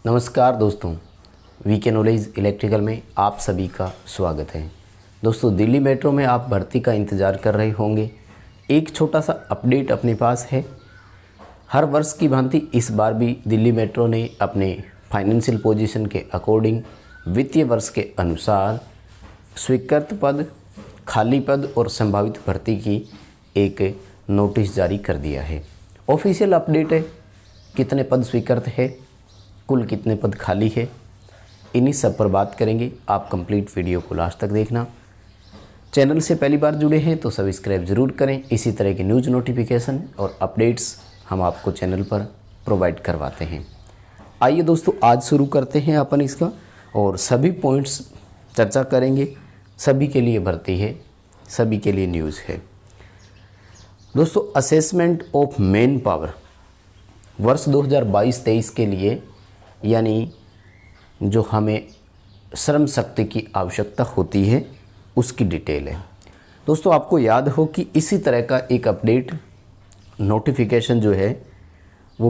नमस्कार दोस्तों, VK knowledge electrical में आप सभी का स्वागत है। दोस्तों, दिल्ली मेट्रो में आप भर्ती का इंतज़ार कर रहे होंगे। एक छोटा सा अपडेट अपने पास है। हर वर्ष की भांति इस बार भी दिल्ली मेट्रो ने अपने फाइनेंशियल पोजीशन के अकॉर्डिंग वित्तीय वर्ष के अनुसार स्वीकृत पद, खाली पद और संभावित भर्ती की एक नोटिस जारी कर दिया है। ऑफिशियल अपडेट है, कितने पद स्वीकृत है, कुल कितने पद खाली है, इन्हीं सब पर बात करेंगे। आप कंप्लीट वीडियो को लास्ट तक देखना। चैनल से पहली बार जुड़े हैं तो सब्सक्राइब ज़रूर करें। इसी तरह की न्यूज़ नोटिफिकेशन और अपडेट्स हम आपको चैनल पर प्रोवाइड करवाते हैं। आइए दोस्तों, आज शुरू करते हैं अपन इसका और सभी पॉइंट्स चर्चा करेंगे। सभी के लिए भर्ती है, सभी के लिए न्यूज़ है। दोस्तों, असेसमेंट ऑफ मैन पावर वर्ष 2022-23 के लिए, यानी जो हमें श्रम शक्ति की आवश्यकता होती है उसकी डिटेल है। दोस्तों, आपको याद हो कि इसी तरह का एक अपडेट नोटिफिकेशन जो है वो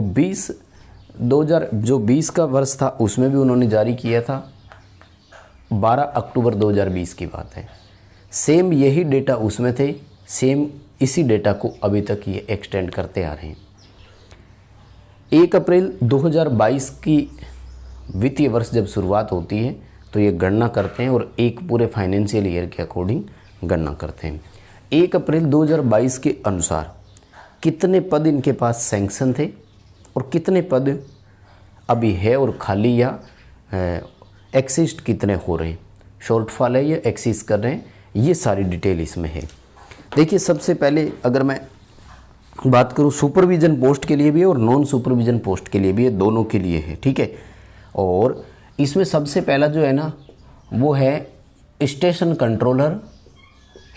2020 का वर्ष था, उसमें भी उन्होंने जारी किया था। 12 अक्टूबर 2020 की बात है। सेम यही डेटा उसमें थे, सेम इसी डेटा को अभी तक ये एक्सटेंड करते आ रहे हैं। 1 अप्रैल 2022 की वित्तीय वर्ष जब शुरुआत होती है तो ये गणना करते हैं और एक पूरे फाइनेंशियल ईयर के अकॉर्डिंग गणना करते हैं। 1 अप्रैल 2022 के अनुसार कितने पद इनके पास सैंक्शन थे और कितने पद अभी है और खाली या एक्सिस्ट कितने हो रहे हैं, शॉर्टफॉल है या एक्सिस्ट कर रहे हैं, ये सारी डिटेल इसमें है। देखिए, सबसे पहले अगर मैं बात करूँ, सुपरविज़न पोस्ट के लिए भी है और नॉन सुपरविज़न पोस्ट के लिए भी है, दोनों के लिए है, ठीक है। और इसमें सबसे पहला जो है ना वो है स्टेशन कंट्रोलर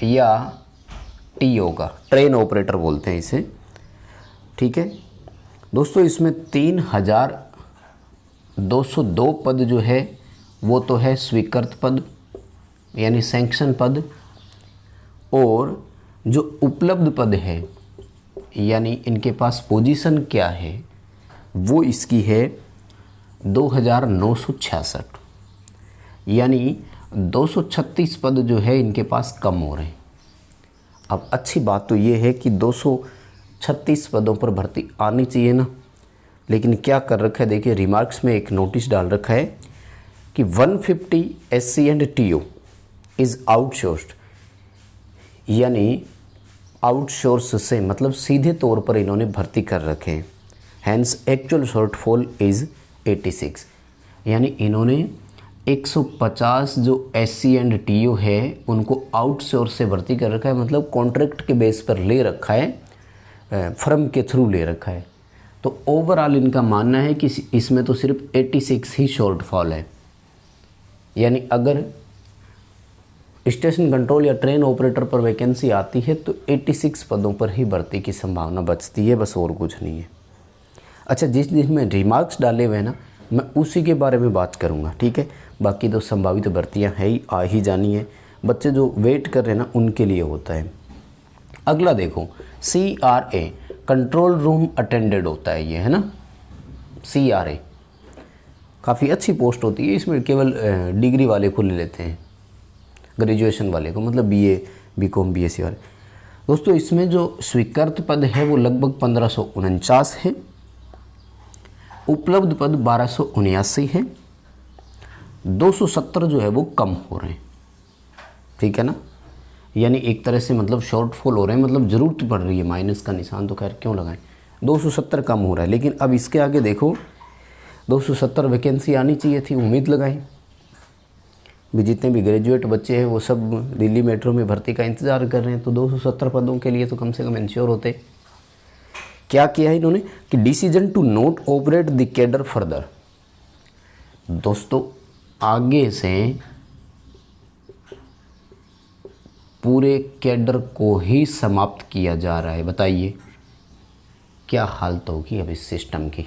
या टीओ का, ट्रेन ऑपरेटर बोलते हैं इसे, ठीक है। दोस्तों, इसमें 3202 पद जो है वो तो है स्वीकृत पद यानी सैंक्शन पद, और जो उपलब्ध पद है यानी इनके पास पोजीशन क्या है वो इसकी है 2966, यानी 236 पद जो है इनके पास कम हो रहे हैं। अब अच्छी बात तो ये है कि 236 पदों पर भर्ती आनी चाहिए ना, लेकिन क्या कर रखा है, देखिए रिमार्क्स में एक नोटिस डाल रखा है कि 150 SC and TO is outsourced, यानी आउटसोर्स से मतलब सीधे तौर पर इन्होंने भर्ती कर रखे हैं। हैंस एक्चुअल शॉर्टफॉल इज़ 86, यानी इन्होंने 150 जो SC एंड TO है उनको आउटसोर्स से भर्ती कर रखा है, मतलब कॉन्ट्रैक्ट के बेस पर ले रखा है, फर्म के थ्रू ले रखा है। तो ओवरऑल इनका मानना है कि इसमें तो सिर्फ 86 ही शॉर्टफॉल है, यानी अगर स्टेशन कंट्रोल या ट्रेन ऑपरेटर पर वैकेंसी आती है तो 86 पदों पर ही भर्ती की संभावना बचती है, बस और कुछ नहीं है। अच्छा, जिस में रिमार्क्स डाले हुए हैं ना, मैं उसी के बारे में बात करूंगा, ठीक है। बाकी तो संभावित भर्तियां है ही, आ ही जानी है। बच्चे जो वेट कर रहे हैं ना उनके लिए होता है। अगला देखो, CRA कंट्रोल रूम अटेंडेंट होता है ये, है ना। CRA काफ़ी अच्छी पोस्ट होती है, इसमें केवल डिग्री वाले को ले लेते हैं, ग्रेजुएशन वाले को, मतलब BA BCom BSc वाले। दोस्तों, इसमें जो स्वीकृत पद है वो लगभग 1549 है, उपलब्ध पद 1279 है, 270 जो है वो कम हो रहे हैं, ठीक है ना। यानी एक तरह से मतलब शॉर्टफॉल हो रहे हैं, मतलब ज़रूरत पड़ रही है, माइनस का निशान तो खैर क्यों लगाएं, 270 कम हो रहा है। लेकिन अब इसके आगे देखो, 270 वैकेंसी आनी चाहिए थी, उम्मीद लगाएं भी जितने भी ग्रेजुएट बच्चे हैं वो सब दिल्ली मेट्रो में भर्ती का इंतज़ार कर रहे हैं, तो 270 पदों के लिए तो कम से कम इंश्योर होते। क्या किया है इन्होंने कि decision to not operate the cadre further. दोस्तों, आगे से पूरे कैडर को ही समाप्त किया जा रहा है। बताइए क्या हालत होगी अब इस सिस्टम की,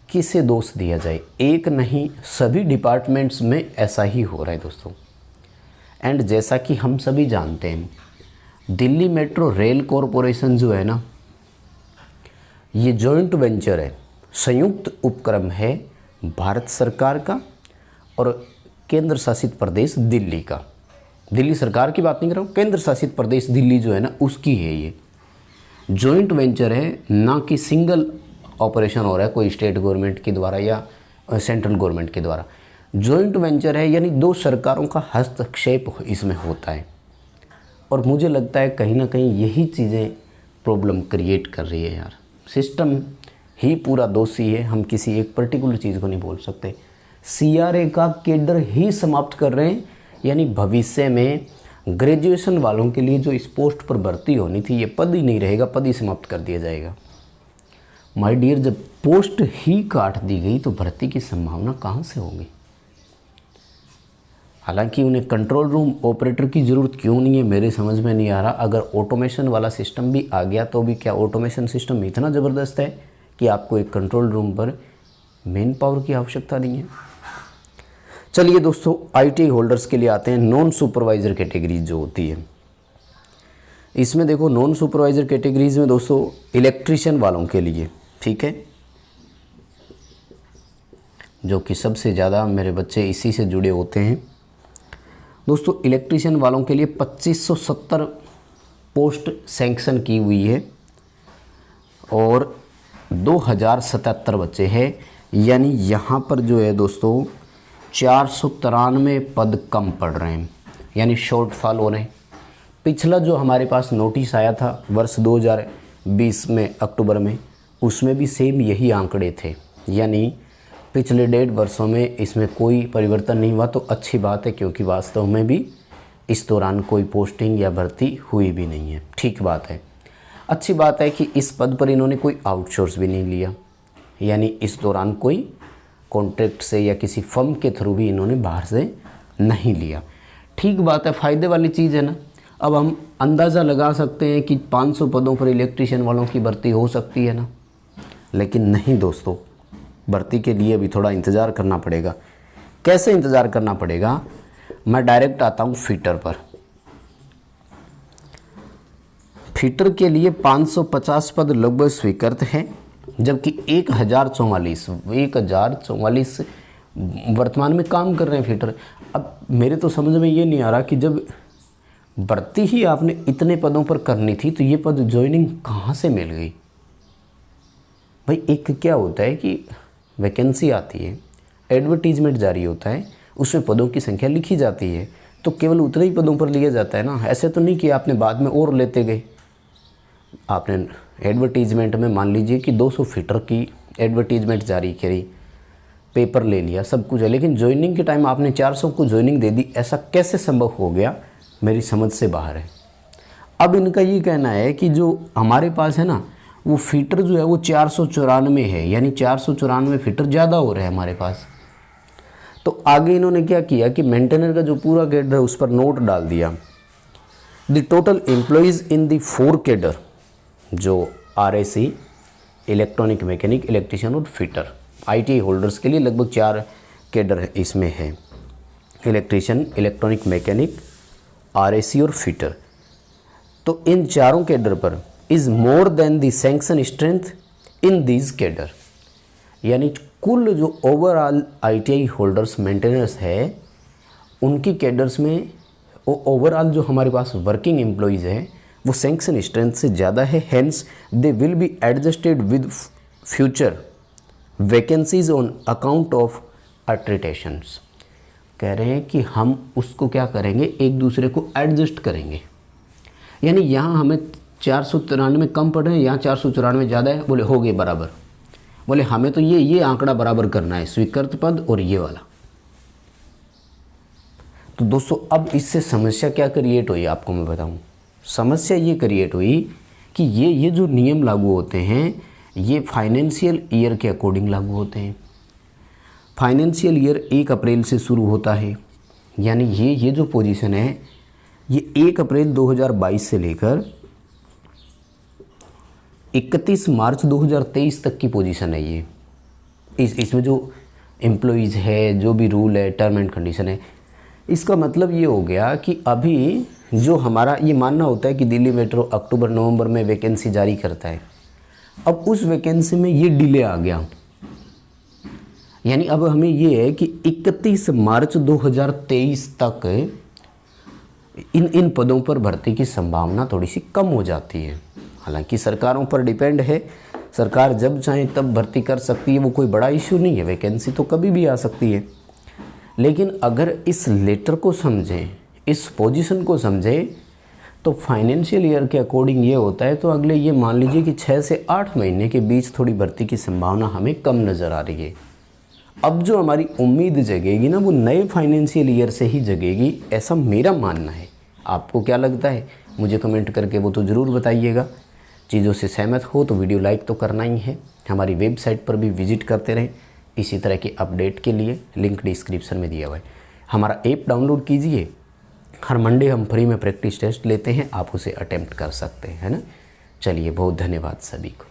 किसे दोष दिया जाए। एक नहीं, सभी डिपार्टमेंट्स में ऐसा ही हो रहा है दोस्तों। एंड जैसा कि हम सभी जानते हैं, दिल्ली मेट्रो रेल कॉरपोरेशन जो है ना, ये जॉइंट वेंचर है, संयुक्त उपक्रम है भारत सरकार का और केंद्र शासित प्रदेश दिल्ली का। दिल्ली सरकार की बात नहीं कर रहा हूँ, केंद्र शासित प्रदेश दिल्ली जो है ना उसकी है ये। जॉइंट वेंचर है, ना कि सिंगल ऑपरेशन हो रहा है कोई स्टेट गवर्नमेंट के द्वारा या सेंट्रल गवर्नमेंट के द्वारा। जॉइंट वेंचर है यानी दो सरकारों का हस्तक्षेप इसमें होता है। और मुझे लगता है कहीं ना कहीं यही चीज़ें प्रॉब्लम क्रिएट कर रही है यार। सिस्टम ही पूरा दोषी है, हम किसी एक पर्टिकुलर चीज़ को नहीं बोल सकते। CRA का केडर ही समाप्त कर रहे हैं, यानी भविष्य में ग्रेजुएशन वालों के लिए जो इस पोस्ट पर भर्ती होनी थी ये पद ही नहीं रहेगा, पद ही समाप्त कर दिया जाएगा। माय डियर, जब पोस्ट ही काट दी गई तो भर्ती की संभावना कहाँ से होगी। हालांकि उन्हें कंट्रोल रूम ऑपरेटर की ज़रूरत क्यों नहीं है मेरे समझ में नहीं आ रहा। अगर ऑटोमेशन वाला सिस्टम भी आ गया तो भी क्या ऑटोमेशन सिस्टम इतना ज़बरदस्त है कि आपको एक कंट्रोल रूम पर मेन पावर की आवश्यकता नहीं है। चलिए दोस्तों, ITI होल्डर्स के लिए आते हैं। नॉन सुपरवाइज़र कैटेगरीज जो होती है, इसमें देखो नॉन सुपरवाइज़र कैटेगरीज में दोस्तों इलेक्ट्रीशियन वालों के लिए, ठीक है, जो कि सबसे ज़्यादा मेरे बच्चे इसी से जुड़े होते हैं दोस्तों। इलेक्ट्रीशियन वालों के लिए 2570 पोस्ट सैंक्शन की हुई है और 2077 बच्चे हैं, यानी यहाँ पर जो है दोस्तों 493 पद कम पड़ रहे हैं, यानी शॉर्टफॉल हो रहे हैं। पिछला जो हमारे पास नोटिस आया था वर्ष 2020 में अक्टूबर में, उसमें भी सेम यही आंकड़े थे, यानी पिछले 1.5 वर्षों में इसमें कोई परिवर्तन नहीं हुआ। तो अच्छी बात है, क्योंकि वास्तव में भी इस दौरान कोई पोस्टिंग या भर्ती हुई भी नहीं है। ठीक बात है, अच्छी बात है कि इस पद पर इन्होंने कोई आउटसोर्स भी नहीं लिया, यानी इस दौरान कोई कॉन्ट्रैक्ट से या किसी फर्म के थ्रू भी इन्होंने बाहर से नहीं लिया। ठीक बात है, फ़ायदे वाली चीज़ है ना। अब हम अंदाज़ा लगा सकते हैं कि 500 पदों पर इलेक्ट्रीशियन वालों की भर्ती हो सकती है ना, लेकिन नहीं दोस्तों, भर्ती के लिए भी थोड़ा इंतज़ार करना पड़ेगा। कैसे इंतज़ार करना पड़ेगा, मैं डायरेक्ट आता हूँ फिटर पर। फिटर के लिए 550 पद लगभग स्वीकृत हैं, जबकि 1044 वर्तमान में काम कर रहे हैं फिटर। अब मेरे तो समझ में ये नहीं आ रहा कि जब भर्ती ही आपने इतने पदों पर करनी थी तो ये पद ज्वाइनिंग कहाँ से मिल गई भाई। एक क्या होता है कि वैकेंसी आती है, एडवर्टीजमेंट जारी होता है, उसमें पदों की संख्या लिखी जाती है, तो केवल उतने ही पदों पर लिया जाता है ना। ऐसे तो नहीं कि आपने बाद में और लेते गए। आपने एडवर्टीजमेंट में मान लीजिए कि 200 फिटर की एडवर्टीजमेंट जारी करी, पेपर ले लिया, सब कुछ है, लेकिन ज्वाइनिंग के टाइम आपने 400 को ज्वाइनिंग दे दी। ऐसा कैसे संभव हो गया, मेरी समझ से बाहर है। अब इनका ये कहना है कि जो हमारे पास है ना, वो फिटर जो है वो 494 है, यानी 494 फिटर ज़्यादा हो रहे हैं हमारे पास। तो आगे इन्होंने क्या किया कि मेंटेनर का जो पूरा कैडर है उस पर नोट डाल दिया, the total employees in the 4 cadre, जो RAC, इलेक्ट्रॉनिक मैकेनिक, इलेक्ट्रीशियन और फिटर, ITI होल्डर्स के लिए लगभग 4 कैडर इसमें है, इलेक्ट्रीशियन, इलेक्ट्रॉनिक मैकेनिक, RAC और फिटर। तो इन चारों कैडर पर is more than the sanction strength in these cadre, यानी कुल जो ओवरऑल ITI होल्डर्स मेंटेनेंस है उनकी कैडर्स में ओवरऑल जो हमारे पास वर्किंग एम्प्लॉयज़ हैं वो सैंक्शन स्ट्रेंथ से ज़्यादा है। Hence they will be adjusted with future vacancies on account of attritions. कह रहे हैं कि हम उसको क्या करेंगे, एक दूसरे को एडजस्ट करेंगे, यानी यहाँ हमें 493 कम पड़ रहे हैं, यहाँ 494 ज़्यादा है, बोले हो गए बराबर। बोले हमें तो ये आंकड़ा बराबर करना है, स्वीकृत पद और ये वाला। तो दोस्तों अब इससे समस्या क्या क्रिएट हुई आपको मैं बताऊं। समस्या ये क्रिएट हुई कि ये जो नियम लागू होते हैं ये फाइनेंशियल ईयर के अकॉर्डिंग लागू होते हैं। फाइनेंशियल ईयर 1 अप्रैल से शुरू होता है, यानी ये जो पोजीशन है ये 1 अप्रैल 2022 से लेकर 31 मार्च 2023 तक की पोजीशन है। ये इसमें जो एम्प्लॉयज़ है, जो भी रूल है, टर्म एंड कंडीशन है, इसका मतलब ये हो गया कि अभी जो हमारा ये मानना होता है कि दिल्ली मेट्रो अक्टूबर नवंबर में वैकेंसी जारी करता है, अब उस वैकेंसी में ये डिले आ गया, यानी अब हमें ये है कि 31 मार्च 2023 तक इन पदों पर भर्ती की संभावना थोड़ी सी कम हो जाती है। हालांकि सरकारों पर डिपेंड है, सरकार जब चाहे तब भर्ती कर सकती है, वो कोई बड़ा इशू नहीं है, वैकेंसी तो कभी भी आ सकती है। लेकिन अगर इस लेटर को समझें, इस पोजीशन को समझें, तो फाइनेंशियल ईयर के अकॉर्डिंग ये होता है, तो अगले ये मान लीजिए कि 6 से 8 महीने के बीच थोड़ी भर्ती की संभावना हमें कम नज़र आ रही है। अब जो हमारी उम्मीद जगेगी ना, वो नए फाइनेंशियल ईयर से ही जगेगी, ऐसा मेरा मानना है। आपको क्या लगता है मुझे कमेंट करके वो तो ज़रूर बताइएगा। चीज़ों से सहमत हो तो वीडियो लाइक तो करना ही है। हमारी वेबसाइट पर भी विजिट करते रहें इसी तरह के अपडेट के लिए, लिंक डिस्क्रिप्शन में दिया हुआ है। हमारा ऐप डाउनलोड कीजिए, हर मंडे हम फ्री में प्रैक्टिस टेस्ट लेते हैं, आप उसे अटेम्प्ट कर सकते हैं, है ना। चलिए, बहुत धन्यवाद सभी को।